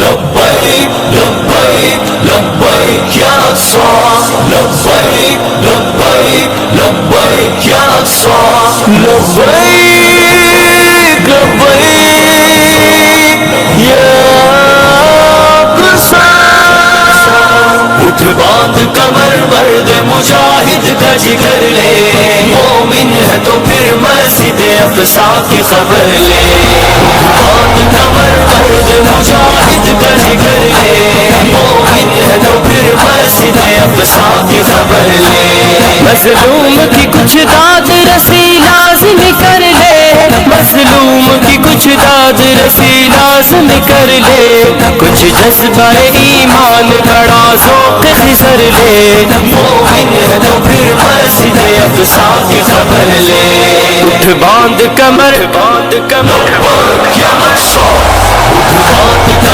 لبیک لبیک لبیک یا اقصی لبیک لبیک لبیک یا اقصی لبیک لبیک یا اقصی اٹھ باندھ کمر مرد مجاہد کا جگر لے مومن ہے تو پھر مسجد اقصی کی خبر لے باندھ کمر مرد مجاہد کا جگر لے مومن ہے تو پھر مسجد اقصی کی خبر لے مظلوم کی کچھ داد رسی لازم کر لے مظلوم کی کچھ داد رسی لازم کر لے کچھ جذبہ ایمان بڑا ذوق خضر لے مومن ہے تو پھر مسجد اقصی کی خبر لے اٹھ باندھ کمر باندھ کمر یا اقصی اٹھ باندھ